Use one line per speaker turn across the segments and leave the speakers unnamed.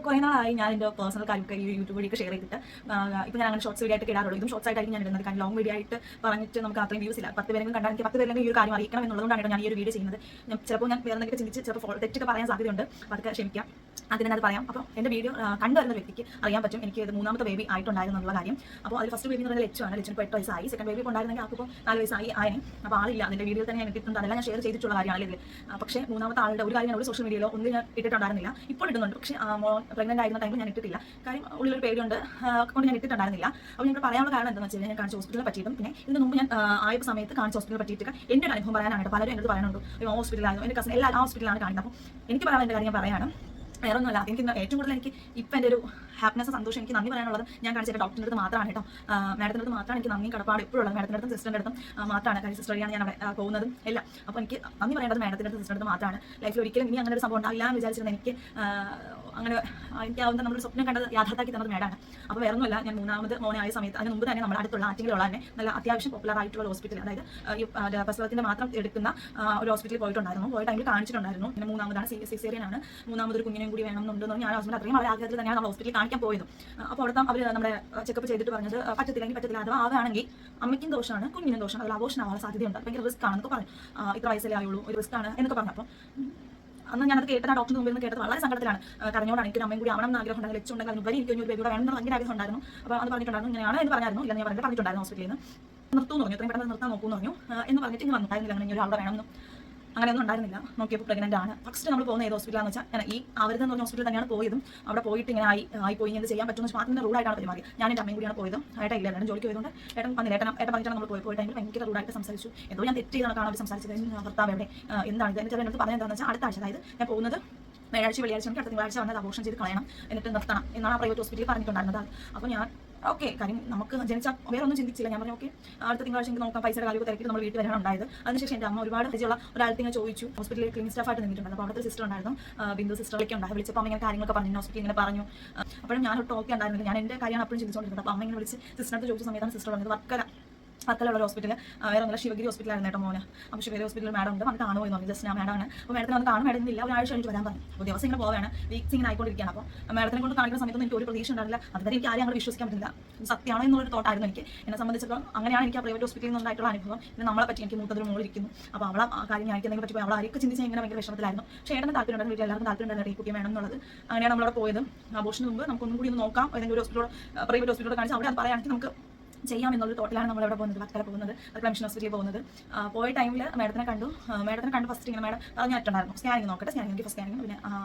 കുറേ നാളായി ഞാൻ എൻ്റെ പേഴ്സണൽ കാര്യമൊക്കെ ഈ യൂട്യൂബ് വഴിയൊക്കെ ഷെയർ ചെയ്തിട്ട് ഇപ്പോൾ ഞാൻ അങ്ങനെ ഷോർട്സ് വീഡിയോ ആയിട്ട് ഇടാറുള്ളൂ. ഇതും ഷോർട്സ് ആയിട്ടായിരിക്കും ഞാൻ ഇടുന്നത്. കാരണം ലോങ് വീഡിയോ ആയിട്ട് പറഞ്ഞിട്ട് നമുക്ക് അത്രയും വ്യൂസ് ഇല്ല. 10 പേരെങ്കിലും കണ്ടാൽ എനിക്ക് 10 പേരെങ്കിലും ഈ ഒരു കാര്യം അറിയിക്കണം എന്നുള്ളതുകൊണ്ടാണ് ഞാൻ ഈ ഒരു വീഡിയോ ചെയ്യുന്നത്. ചിലപ്പോൾ ഞാൻ വേറെ എന്തെങ്കിലും ചിന്തിച്ച് ചിലപ്പോൾ തെറ്റൊക്കെ പറയാൻ സാധ്യതയുണ്ട്. അപ്പോൾ അതൊക്കെ ക്ഷമിക്കാം. അതിനത് പറയാം. അപ്പോൾ എൻ്റെ വീഡിയോ കണ്ടുവരുന്ന വ്യക്തിക്ക് അറിയാൻ പറ്റും എനിക്ക് ഇത് 3ാമത്തെ ബേബി ആയിട്ടുണ്ടായിരുന്നു എന്നുള്ള കാര്യം. അപ്പോൾ അതിൽ ഫസ്റ്റ് ബേബി എന്ന് പറയുന്നത് ലച്ചുവാണ്. ലച്ചിന് ഇപ്പോൾ 8 വയസ്സായി. സെക്കൻഡ് ബേബി ഉണ്ടായിരുന്നെങ്കിൽ ആൾക്കിപ്പോൾ 4 വയസ്സായി ആയനെ. അപ്പോൾ ആളില്ല. അതിൻ്റെ വീഡിയോ തന്നെ ഞാൻ ഇട്ടിട്ടുണ്ട്. അതെല്ലാം ഞാൻ ഷെയർ ചെയ്തിട്ടുള്ള കാര്യമാണ് ഇതിൽ. പക്ഷേ 3ാമത്തെ ആളുടെ ഒരു കാര്യം ഞാൻ ഒരു സോഷ്യൽ മീഡിയയിലോ ഒന്നും ഞാൻ ഇട്ടിട്ടുണ്ടായിരുന്നില്ല. ഇപ്പോൾ ഇടുന്നുണ്ട്. പക്ഷേ പ്രഗ്നന്റ് ആയിരുന്ന ടൈമിൽ ഞാൻ ഇട്ടിട്ടില്ല. കാര്യം ഉള്ളിലൊരു പേടിയുണ്ട് കൊണ്ട് ഞാൻ ഇട്ടിട്ടുണ്ടായിരുന്നില്ല. അപ്പോൾ ഞങ്ങൾ പറയാനുള്ള കാരണം എന്താണെന്ന് വെച്ചാൽ ഞാൻ കാണിച്ച ഹോസ്പിറ്റലിൽ പറ്റിയിട്ടും പിന്നെ ഇതിന് മുമ്പ് ഞാൻ ആയ സമയത്ത് കാണിച്ച ഹോസ്പിറ്റലിൽ പറ്റിയിട്ട് എൻ്റെ ഒരു അനുഭവം പറയാനായിട്ട് പലരും എന്നോട് പറയാനുണ്ട്. ഹോസ്പിറ്റലായിരുന്നു എൻ്റെ കസിൻ എല്ലാ ഹോസ്പിറ്റലാണ് കാണിക്കുന്നത്. അപ്പോൾ എനിക്ക് പറയാനുള്ള കാര്യം ഞാൻ പറയാണ്. വേറെ ഒന്നുമല്ല. എനിക്ക് ഏറ്റവും കൂടുതൽ എനിക്ക് ഇപ്പം എൻ്റെ ഒരു ഹാപ്പിനെസ് സന്തോഷം എനിക്ക് നന്ദി പറയാനുള്ളത് ഞാൻ കാണിച്ച ഡോക്ടറിൻ്റെ അടുത്ത് മാത്രമാണ് കേട്ടോ. മാഡത്തിൻ്റെ അടുത്ത് മാത്രമാണ് എനിക്ക് നന്ദി കടപ്പാട് എപ്പോഴും ഉള്ളത്. മാഡത്തിൻ്റെ അടുത്തും സിസ്റ്ററിൻ്റെ അടുത്തും മാത്രമാണ്. കാര്യം സിസ്റ്റർ വഴിയാണ് ഞാൻ അവിടെ പോകുന്നതും എല്ലാം. അപ്പോൾ എനിക്ക് നന്ദി പറയേണ്ടത് മാഡത്തിൻ്റെ അടുത്ത് സിസ്റ്ററിൻ്റെ അടുത്ത് മാത്രമാണ്. ലൈഫിൽ ഒരിക്കലും ഇനി അങ്ങനെ ഒരു സംഭവം ഉണ്ടാവില്ല എന്ന് വിചാരിച്ചിരുന്നത് എനിക്ക് അങ്ങനെ എനിക്കാവുന്ന നമ്മുടെ സ്വപ്നം കണ്ടത് യാഥാർത്ഥ്യമാക്കി തന്നത് മേഡാണ്. അപ്പോൾ വേറെ ഒന്നുമല്ല. ഞാൻ 3ാമത് മോനെ ആയ സമയത്ത് അതിന് മുമ്പ് തന്നെ നമ്മുടെ അടുത്തുള്ള ആറ്റിങ്ങിലുള്ള തന്നെ നല്ല അത്യാവശ്യം പോപ്പുലർ ആയിട്ടുള്ള ഹോസ്പിറ്റൽ, അതായത് ഈ പ്രസവത്തിൻ്റെ മാത്രം എടുക്കുന്ന ഒരു ഹോസ്പിറ്റലിൽ പോയിട്ടുണ്ടായിരുന്നു. പോയ ടൈമിൽ കാണിച്ചിട്ടുണ്ടായിരുന്നു. പിന്നെ 3ാമതാണ് സിസേറിയനാണ്. 3ാമതൊരു കുഞ്ഞിനെയും കൂടി വേണമെന്നുണ്ടെന്ന് ഞാൻ ഹസ്ബൻഡ് അത്രയും വളരെ ആഗ്രഹത്തിൽ തന്നെയാണ് നമ്മൾ ഹോസ്പിറ്റലിൽ കാണിക്കാൻ പോയത്. അപ്പോൾ അവിടുത്തെ അവർ നമ്മുടെ ചെക്കപ്പ് ചെയ്തിട്ട് പറഞ്ഞത് പറ്റത്തില്ല. അഥവാ ആവുകയാണെങ്കിൽ അമ്മയ്ക്കും ദോഷമാണ് കുഞ്ഞിനും ദോഷമാണ്. അതിൽ അബോർഷൻ ആവാൻ സാധ്യതയുണ്ട്. ഭയങ്കര റിസ്ക് ആണെന്നൊക്കെ പറഞ്ഞു. ഇത്ര വയസ്സല്ലേ ആയുള്ളൂ, ഒരു റിസ്ക് ആണ് എന്നൊക്കെ പറഞ്ഞു. അപ്പം അന്ന് ഞാനത് കേട്ടത് ആ ഡോക്ടറിന് മുമ്പിൽ നിന്ന് കേട്ടത് വളരെ സങ്കടത്തിലാണ്. കരഞ്ഞോടാണ്. എനിക്ക് അമ്മയും കൂടി ആവണം എന്ന് ആഗ്രഹം ഉണ്ടായിരുന്നു. ലച്ചുണ്ടെങ്കിൽ അതിനുപരി എനിക്ക് ഒരു ബേബിയുടെ വേണമെന്ന് ഭയങ്കര ആഗ്രഹം ഉണ്ടായിരുന്നു. അപ്പോൾ അത് പറഞ്ഞിട്ടുണ്ടായിരുന്നു. ഇങ്ങനെയാണ് എന്ന് പറഞ്ഞായിരുന്നു. ഇല്ല ഞാൻ പറഞ്ഞിട്ടുണ്ടായിരുന്നു ഹോസ്പിറ്റലിൽ നിന്ന് നിർത്തുമെന്ന് പറഞ്ഞു. എത്രയും പെട്ടെന്ന് നിർത്താൻ നോക്കുമെന്ന് പറഞ്ഞു എന്ന് പറഞ്ഞിട്ട് ഇങ്ങനെ വന്നിട്ടായിരുന്നില്ല. അങ്ങനെ ഒരാളുടെ വേണമെന്നും അങ്ങനെയൊന്നും ഉണ്ടായിരുന്നില്ല. നോക്കിയപ്പോൾ പ്രഗ്നന്റ് ആണ്. ഫസ്റ്റ് നമ്മൾ പോകുന്ന ഏത് ഹോസ്പിറ്റലാണെന്ന് വെച്ചാൽ ഞാൻ ഈ ആവരുതെന്ന് പറഞ്ഞ ഹോസ്പിറ്റലിൽ തന്നെയാണ് പോയതും. അവിടെ പോയിട്ട് ഇങ്ങനെ ആയിപ്പോയി എന്ത് ചെയ്യാൻ പറ്റുമെന്ന് മാത്രം റൂളായിട്ടാണ് പെരുമാറി. ഞാൻ എൻ്റെ അമ്മയും കൂടിയാണ് പോയത്. ഏട്ടാ ഇല്ല, ഏട്ടൻ ജോലിക്ക് പോയതുകൊണ്ട് ഏട്ടൻ വന്നില്ല. ഏട്ടൻ പറഞ്ഞിട്ടാണ് നമ്മൾ പോയി ടൈമിൽ ഭയങ്കര റൂളായിട്ട് സംസാരിച്ചു. എന്തോ ഞാൻ തെറ്റ് ചെയ്താണ് അവർ സംസാരിച്ചത്. ഭർത്താവ് എവിടെ എന്താണ് ഇത് എന്നിട്ട് എന്നോട് പറഞ്ഞത് എന്താണെന്ന് വെച്ചാൽ അടുത്ത ആഴ്ച, അതായത് ഞാൻ പോകുന്നത് വ്യാഴാഴ്ച വെള്ളിയാഴ്ച അടുത്ത തിങ്കളാഴ്ച വന്നത് അബോർഷൻ ചെയ്ത് കളയണം, എന്നിട്ട് നിർത്തണം എന്നാണ് ആ പ്രൈവറ്റ് ഹോസ്പിറ്റലിൽ പറഞ്ഞിട്ടുണ്ടായിരുന്നത്. അപ്പോൾ ഞാൻ ഓക്കെ കാര്യം നമുക്ക് ജനിച്ചാൽ വേറെ ഒന്നും ചിന്തിച്ചില്ല. ഞാൻ പറഞ്ഞു ഓക്കെ അടുത്ത തിങ്കളാഴ്ച എനിക്ക് നോക്കാം, പൈസയുടെ കാര്യമൊക്കെ തിരക്കിട്ട് നമ്മൾ വീട്ടിൽ വരാൻ ഉണ്ടായത്. അതിനുശേഷം എൻ്റെ അമ്മ ഒരുപാട് പരിചയമുള്ള ഒരാൾക്ക് ഇങ്ങനെ ചോദിച്ചു. ഹോസ്പിറ്റലിൽ ക്ലിനിക് സ്റ്റാഫായിട്ട് നിന്നിട്ടുണ്ട്. അപ്പോൾ അവിടുത്തെ സിസ്റ്റർ ഉണ്ടായിരുന്നു, ബിന്ദു സിസ്റ്ററിലേക്ക് ഉണ്ടായി. വിളിച്ചപ്പോൾ അമ്മ ഇങ്ങനെ കാര്യങ്ങളൊക്കെ പറഞ്ഞു, ഹോസ്പിറ്റലിൽ ഇങ്ങനെ പറഞ്ഞു. അപ്പോഴും ഞാൻ ഒട്ടും ഓക്കെ ഉണ്ടായിരുന്നില്ല. ഞാൻ എൻ്റെ കാര്യമാണ് അപ്പോഴും ചിന്തിച്ചുകൊണ്ടിരുന്നത്. അപ്പോൾ അമ്മ ഇങ്ങനെ വിളിച്ച് സിസ്റ്ററിനടുത്ത് ചോദിച്ച സമയത്താണ് സിസ്റ്റർ പറഞ്ഞത് വർക്കലുള്ള ഒരു ഹോസ്പിറ്റൽ, വേറെ ഒന്നുമില്ല ശിവഗിരി ഹോസ്പിറ്റലായിരുന്നു കേട്ടോ മോന്. അപ്പോൾ ശിവഗിരി ഹോസ്പിറ്റലിൽ മാഡം ഉണ്ട്, വന്ന് കാണുമോ എന്ന് പറഞ്ഞു. ജസ്റ്റ് ഞാൻ മാഡമാണ്. അപ്പോൾ മാഡത്തിന് വന്ന് കാണും മേടുന്നില്ല, ഒരാഴ്ച കഴിഞ്ഞിട്ട് വരാൻ പറഞ്ഞു. അപ്പോൾ ദിവസം ഇങ്ങനെ പോവുകയാണ്, വീക്സ് ഇങ്ങനെ ആയിക്കൊണ്ടിരിക്കുകയാണ്. അപ്പോൾ മാഡത്തിനെ കൊണ്ട് കാണിക്കുന്ന സമയത്തൊന്നും എനിക്ക് ഒരു പ്രതീക്ഷ ഉണ്ടാവില്ല. അതുവരെ എനിക്ക് ആരെയും അങ്ങോട്ട് വിശ്വസിക്കാൻ പറ്റില്ല. സത്യമാണോ എന്നുള്ളൊരു തോട്ടായിരുന്നു എനിക്ക്. എന്നെ സംബന്ധിച്ചിടത്തോളം അങ്ങനെയാണ് എനിക്ക് ആ പ്രൈവറ്റ് ഹോസ്പിറ്റലിൽ നിന്നുണ്ടായിട്ടുള്ള അനുഭവം. പിന്നെ നമ്മളെ പറ്റി എനിക്ക് മൂത്തതൊരു മോളിരിക്കുന്നു. അപ്പോൾ അവളെ ആ കാര്യം ഞാൻ എന്തെങ്കിലും പറ്റി അവൾ ആരൊക്കെ ചിന്തിച്ചാൽ ഇങ്ങനെ ഭയങ്കര വിഷമത്തിലായിരുന്നു. പക്ഷേ ഏട്ടന് താല്പര്യം ഉണ്ടായിരുന്നു, വീട്ടിൽ എല്ലാവർക്കും താല്പര്യം ഉണ്ടായിരുന്നു ഈ കുട്ടിയെ വേണം എന്നുള്ളത്. അങ്ങനെയാണ് നമ്മളവിടെ പോയത്. അബോർഷന് മുമ്പ് നമുക്കൊന്നും കൂടി ഒന്ന് നോക്കാം, ഏതെങ്കിലും ഒരു ഹോസ്പിറ്റലോട് പ്രൈവറ്റ് ഹോസ്പിറ്റലോട് കാണിച്ച് അവിടെ അത് പറയുകയാണെങ്കിൽ നമുക്ക് ചെയ്യാം എന്നുള്ള തോട്ടിലാണ് നമ്മളവിടെ പോകുന്നത്. വർക്കല പോകുന്നത്, വർക്കല മിഷൻ ഹോസ്പിറ്റലിൽ പോകുന്നത്. പോയ ടൈമിൽ മാഡത്തിനെ കണ്ടു ഫസ്റ്റ് ഇങ്ങനെ മാഡം പറഞ്ഞിട്ടുണ്ടായിരുന്നു സ്കാനിങ് നോക്കട്ടെ, സ്കാനിങ് സ്കാനിങ് പിന്നെ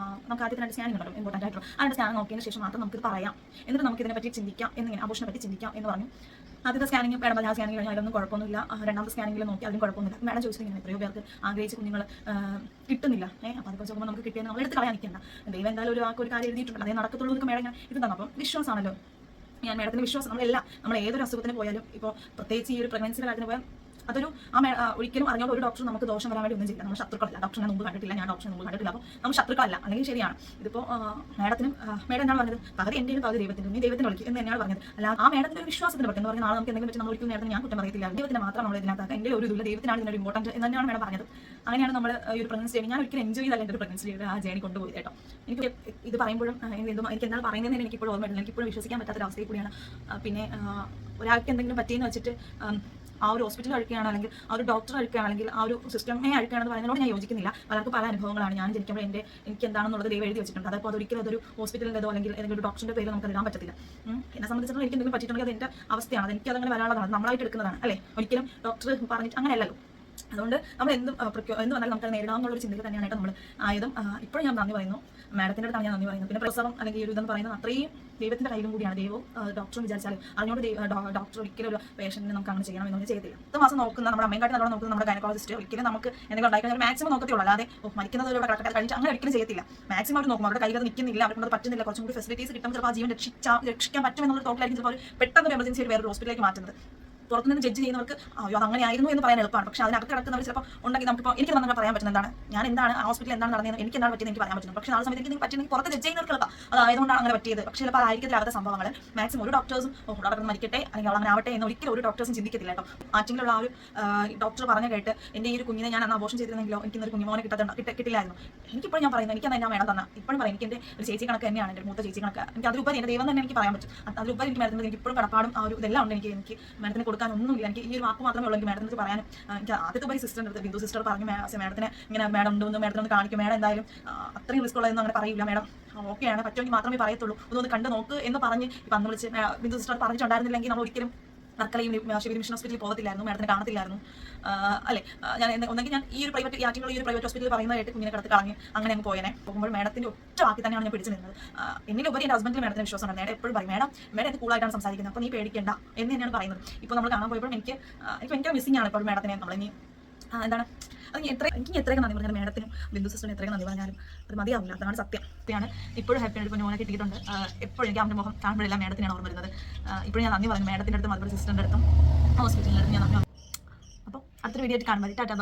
നമുക്ക് ആദ്യത്തെ 2 സ്കാനിങ് ഉണ്ടല്ലോ ഇമ്പോർട്ടൻ്റ് ആയിട്ടുള്ള അതിൻ്റെ സ്കാൻ നോക്കിയതിന് ശേഷം മാത്രം നമുക്ക് പറയാം, എന്നിട്ട് നമുക്ക് ഇതിനെപ്പറ്റി ചിന്തിക്കാം എന്നിങ്ങനെ അബോർഷനെ പറ്റി ചിന്തിക്കാം എന്ന് പറഞ്ഞു. ആദ്യത്തെ സ്കാനിങ് മാഡം ആ സ്കാനിങ് കഴിഞ്ഞാൽ അതിലൊന്നും കുഴപ്പമൊന്നുമില്ല. 2ാമത്തെ സ്കാനിങ്ങിൽ നോക്കി അതിലും കുഴപ്പമൊന്നുമില്ല. മാഡം ചോദിച്ചിങ്ങനെ എത്രയോ പേർക്ക് ആഗ്രഹിച്ച കുഞ്ഞുങ്ങൾ കിട്ടുന്നില്ല. അപ്പോൾ അതിപ്പോൾ നോക്കുമ്പോൾ നമുക്ക് കിട്ടിയെന്ന് നമ്മൾ എടുത്ത് കളയാൻ നിൽക്കേണ്ട. ദൈവം എന്തായാലും ഒരു കാര്യം എഴുതിയിട്ടുണ്ടല്ലോ, അതേ നടക്കത്തുള്ളൂ എന്നൊക്കെ മാഡം ഇത് തന്നു. അപ്പം വിശ്വാസമാണല്ലോ ഞാൻ മാഡത്തിന് വിശ്വാസം. നമ്മൾ ഏതൊരു അസുഖത്തിന് പോയാലും ഇപ്പോൾ പ്രത്യേകിച്ച് ഈ ഒരു പ്രഗ്നൻസിയുടെ കാര്യത്തിന് പോയാൽ അതൊരു ഒരിക്കലും അറിഞ്ഞോണ്ട് ഒരു ഡോക്ടർ നമുക്ക് ദോഷം വരാൻ വേണ്ടി ഒന്നും ചെയ്യില്ല. നമ്മൾ ശത്രുക്കളല്ല. ഡോക്ടറിനെ മുമ്പ് കണ്ടിട്ടില്ല, ഞാൻ ഡോക്ടറിനെ മുമ്പ് കണ്ടിട്ടില്ല. അപ്പോൾ നമ്മൾ ശത്രുക്കളല്ല, അല്ലെങ്കിൽ ശരിയാണ്. ഇതിപ്പോൾ മാഡം എന്നാണ് പറഞ്ഞത്, പകുതി എൻ്റെയും പകുതി ദൈവത്തിൻ്റെ, നീ ദൈവത്തിന് വിളിക്കും എന്ന് തന്നെയാണ് പറഞ്ഞത്. അല്ല ആ മാഡത്തിൻ്റെ ഒരു വിശ്വാസത്തിന് പറ്റുന്ന പറഞ്ഞാൽ നാളെ നമുക്ക് എന്തെങ്കിലും വെച്ച് നമ്മൾ ഒരിക്കലും നേരത്തെ ഞാൻ കുറ്റം പറയത്തില്ല. ദൈവത്തിന് മാത്രം നമ്മൾ ഇതിനകത്ത് എൻ്റെ ഒരു ഇതില്ല, ദൈവത്തിനാണ് ഇതിനൊരു ഇമ്പോർട്ടൻറ്റ് എന്ന് തന്നെയാണ് മാഡം പറഞ്ഞത്. അങ്ങനെയാണ് നമ്മൾ ഈ ഒരു പ്രഗ്നൻസി ജേണി ഞാൻ ഒരിക്കലും എൻജോയ് ചെയ്താൽ എൻ്റെ ഒരു പ്രഗ്നൻസി ആ ജേണി കൊണ്ടുപോയി കേട്ടോ. എനിക്ക് ഇത് പറയുമ്പോഴും എനിക്ക് എന്താണ് പറയുന്നതെന്ന് എനിക്കിപ്പോഴും ഓർമ്മയില്ല. എനിക്കിപ്പോഴും വിശ്വസിക്കാൻ പറ്റാത്തൊരവസ്ഥയിൽ കൂടിയാണ്. പിന്നെ ഒരാൾക്ക് എന്തെങ്കിലും പറ്റിയെന്ന് വെച്ചിട്ട് ആ ഒരു ഹോസ്പിറ്റൽ അഴുക്കുകയാണ്, അല്ലെങ്കിൽ ആ ഒരു ഡോക്ടർ അഴുക്കുകയാണ്, അല്ലെങ്കിൽ ആ ഒരു സിസ്റ്റമേ അഴുക്കുകയാണെന്ന് പറയുന്നതിനോട് ഞാൻ യോജിക്കുന്നില്ല. പലർക്കും പല അനുഭവങ്ങളാണ്. ഞാൻ ജനിക്കുമ്പോൾ എനിക്ക് എന്താണെന്നുള്ളത് ദൈവം എഴുതി വെച്ചിട്ടുണ്ട്. അതപ്പോൾ അതൊരിക്കലും അതൊരു ഹോസ്പിറ്റലിൻ്റെതോ അല്ലെങ്കിൽ ഏതെങ്കിലും ഒരു ഡോക്ടറിൻ്റെ പേര് നമുക്ക് ഇടാൻ പറ്റത്തില്ല. എന്നെ സംബന്ധിച്ചിടത്തോളം എനിക്ക് എന്തെങ്കിലും പറ്റിയിട്ടുണ്ടെങ്കിൽ അത് എൻ്റെ അവസ്ഥയാണ്, അത് എനിക്കതങ്ങനെ വരാനുള്ളതാണ്, നമ്മളായിട്ട് എടുക്കുന്നതാണ് അല്ലേ. ഒരിക്കലും ഡോക്ടർ പറഞ്ഞിട്ട് അങ്ങനെയല്ലല്ലോ. അതുകൊണ്ട് നമ്മൾ എന്ത് വന്നാലും നമുക്ക് നേരിടാമെന്നുള്ളൊരു ചിന്തയിൽ തന്നെയാണ് നമ്മൾ ആയതും. ഇപ്പോഴും ഞാൻ നന്ദി പറയുന്നു, മാഡത്തിൻ്റെ അടുത്താണ് ഞാൻ നന്ദി പറയുന്നത്. പിന്നെ പ്രസവം അല്ലെങ്കിൽ ഒരു ഇതെന്ന് പറയുന്നത് അത്രയും ദൈവത്തിൻ്റെ കയ്യിലും കൂടിയാണ്. ദൈവവും ഡോക്ടറും വിചാരിച്ചാൽ അറിഞ്ഞോട് ഡോക്ടർ ഒരിക്കലും ഒരു പേഷ്യൻറ്റിനെ നമുക്ക് അങ്ങനെ ചെയ്യണം എന്നൊന്നും ചെയ്യത്തില്ല. 10 മാസം നോക്കുന്ന നമ്മുടെ അമ്മയെക്കാട്ടി നല്ലോണം നോക്കുന്ന നമ്മുടെ ഗൈനക്കോളജിസ്റ്റ് ഒരിക്കലും നമുക്ക് എന്തെങ്കിലും ഉണ്ടായിക്കഴിഞ്ഞാൽ മാക്സിമം നോക്കത്തുള്ളൂ. അല്ലാതെ മരിക്കുന്നത് ഇവിടെ കിടക്കാൻ കഴിഞ്ഞിട്ട് അങ്ങനെ ഒരിക്കലും ചെയ്യത്തില്ല. മാക്സിമം അവർ നോക്കും, അവരുടെ കയ്യിൽ നിൽക്കുന്നില്ല, അവർക്ക് പറ്റുന്നില്ല, കുറച്ചും കൂടി ഫെസിലിറ്റീസ് കിട്ടുമ്പോൾ ചിലപ്പോൾ ആ ജീവൻ രക്ഷിക്കാൻ പറ്റുമെന്നുള്ള തോട്ടിലായിരിക്കും ചിലപ്പോൾ അവർ പെട്ടെന്ന് എമർജൻസി ആയിട്ട് വേറെ ഹോസ്പിറ്റലിലേക്ക് മാറ്റുന്നത്. പുറത്തുനിന്ന് ജഡ്ജ് ചെയ്യുന്നവർക്ക് അയ്യോ അത് അങ്ങനെ ആയിരുന്നു എന്ന് പറയാൻ എളുപ്പമാണ്. പക്ഷേ അതിനകത്ത് കിടക്കുന്നവർ ചിലപ്പോൾ ഉണ്ടെങ്കിൽ നമുക്കിപ്പോൾ എനിക്ക് തന്നെ പറയാൻ പറ്റുന്ന എന്താണ് ഞാൻ എന്താണ് ആ ഹോസ്പിറ്റലിൽ എന്താണ് നടന്നത് എനിക്ക് എന്താണ് പറ്റിയത് എനിക്ക് പറയാൻ പറ്റുന്നു. പക്ഷേ ആ സമയത്ത് എനിക്ക് പറ്റുന്നെങ്കിൽ പുറത്ത് ജഡ്ജ് ചെയ്യുന്നവർക്ക് എളുപ്പം അതായതുകൊണ്ടാണ് അങ്ങനെ പറ്റിയത്. പക്ഷേ ചിലപ്പോൾ അതായിരിക്കത്തില്ലാത്ത സംഭവങ്ങൾ മാക്സിമം ഒരു ഡോക്ടേഴ്സും അവിടെ മരിക്കട്ടെ അല്ലെങ്കിൽ അവൾ അങ്ങനെ ആവട്ടെ എന്ന് ഒരിക്കലും ഒരു ഡോക്ടേഴ്സും ചിന്തിക്കത്തില്ല കേട്ടോ. ആറ്റിങ്ങിലുള്ള ആ ഒരു ഡോക്ടർ പറഞ്ഞു കേട്ട് എൻ്റെ ഈ ഒരു കുഞ്ഞിനെ ഞാൻ അന്ന് അബോർഷൻ ചെയ്തിരുന്നെങ്കിലോ എനിക്ക് ഒരു കുഞ്ഞുമോനെ കിട്ടില്ലായിരുന്നു. എനിക്കിപ്പോഴും ഞാൻ പറയുന്നത് എനിക്ക് ഞാൻ വേണം തന്നെ ഇപ്പോഴും പറയും. എനിക്ക് എൻ്റെ ഒരു ചേച്ചി കണക്ക് തന്നെയാണ്, എൻ്റെ മൂത്ത ചേച്ചി കണക്ക്. എനിക്ക് അതിലുപരി എൻ്റെ ദൈവം തന്നെ എനിക്ക് പറയാൻ പറ്റും. അതിലുപരി എനിക്ക് മേഡത്തിന് എനിക്ക് ഇപ്പോഴും കടപ്പാടും ആ ഒരു ഇതെല്ലാം ഉണ്ട്. എനിക്ക് മേഡത്തിന് കൊടുക്കാനൊന്നുമില്ല. എനിക്ക് ഈ ഒരു വാക്ക് മാത്രമേ ഉള്ളൂ എനിക്ക് മേഡത്തിന് പറയാനും. എനിക്ക് ആദ്യത്തെ ഉപരി സിസ്റ്ററിൻ്റെ അടുത്ത് ബിന്ദു സിസ്റ്റർ പറഞ്ഞു മേഡത്തിന് ഇങ്ങനെ മേഡം ഉണ്ടെന്ന് മേഡത്തിനൊന്ന് കാണിക്കും. മേഡം എന്തായാലും അത്രയും റിസ്ക് ഉള്ളതെന്ന് അങ്ങനെ പറയില്ല. മേഡം ഓക്കെയാണ്, പറ്റുമെങ്കിൽ മാത്രമേ പറയത്തുള്ളൂ, ഒന്ന് കണ്ട് നോക്ക് എന്ന് പറഞ്ഞ് ഇപ്പം അന്ന് വിളിച്ച് ബിന്ദു സിസ്റ്റർ പറഞ്ഞിട്ടുണ്ടായിരുന്നില്ലെങ്കിൽ നമ്മൾ ഒരിക്കലും വർക്കലയും ശിവരി മിഷൻ ഹോസ്പിറ്റലിൽ പോകത്തില്ലായിരുന്നു, മേഡത്തിന് കാണത്തില്ലായിരുന്നു അല്ലേ. ഞാൻ ഒന്നെങ്കിൽ ഞാൻ ഈ ഒരു പ്രൈവറ്റ് ആറ്റിങ്ങുള്ള ഈ ഒരു പ്രൈവറ്റ് ഹോസ്പിറ്റലിൽ പറയുന്നതായിട്ട് കുഞ്ഞിനെ കിടത്ത് കളഞ്ഞ് അങ്ങനെ അങ്ങ് പോയനെ. പോകുമ്പോൾ മേഡത്തിൻ്റെ ഒറ്റ വാക്കി തന്നെയാണ് ഞാൻ പിടിച്ചു നിന്നത്. എന്നിലുപരി എൻ്റെ ഹസ്ബൻഡിൽ മേഡത്തിന് വിശ്വാസമാണ്. മേഡം എപ്പോഴും പറയും മേഡം ഇത് കൂളായിട്ടാണ് സംസാരിക്കുന്നത്, അപ്പോൾ നീ പേടിക്കേണ്ട എന്ന് തന്നെയാണ് പറയുന്നത്. ഇപ്പോൾ നമ്മൾ കാണാൻ പോയപ്പോൾ എനിക്ക് ഭയങ്കര മിസ്സിംഗ് ആണ് ഇപ്പോൾ മേഡത്തിനെ. നമ്മളിനി എന്താണ് എനിക്ക് എത്രയൊക്കെ നന്ദി പറഞ്ഞാലും മേഡത്തിനും ബിന്ദു സിസ്റ്ററിനും എത്രയൊക്കെ നന്ദി പറഞ്ഞാലും അത് മതിയാവില്ല. അതാണ് സത്യം. ഇപ്പോഴാണ് ഇപ്പോഴും ഹാപ്പിയാണ്. ഇപ്പോൾ നോനെ കിട്ടിയിട്ടുണ്ട്. എപ്പോഴും എനിക്ക് അവൻ്റെ മുഖം കാണുമ്പോഴെല്ലാം മേഡത്തിനാണ് ഓർമ്മ വരുന്നത്. ഇപ്പോഴും ഞാൻ നന്ദി പറഞ്ഞു മേഡത്തിൻ്റെ അടുത്തും അതുപോലെ സിസ്റ്ററിൻ്റെ അടുത്തും ഹോസ്പിറ്റലിൻ്റെ അടുത്തും ഞാൻ നന്ദി. അപ്പോൾ അടുത്തൊരു വീഡിയോ ആയിട്ട് കാണുമ്പോൾ ടാറ്റാ.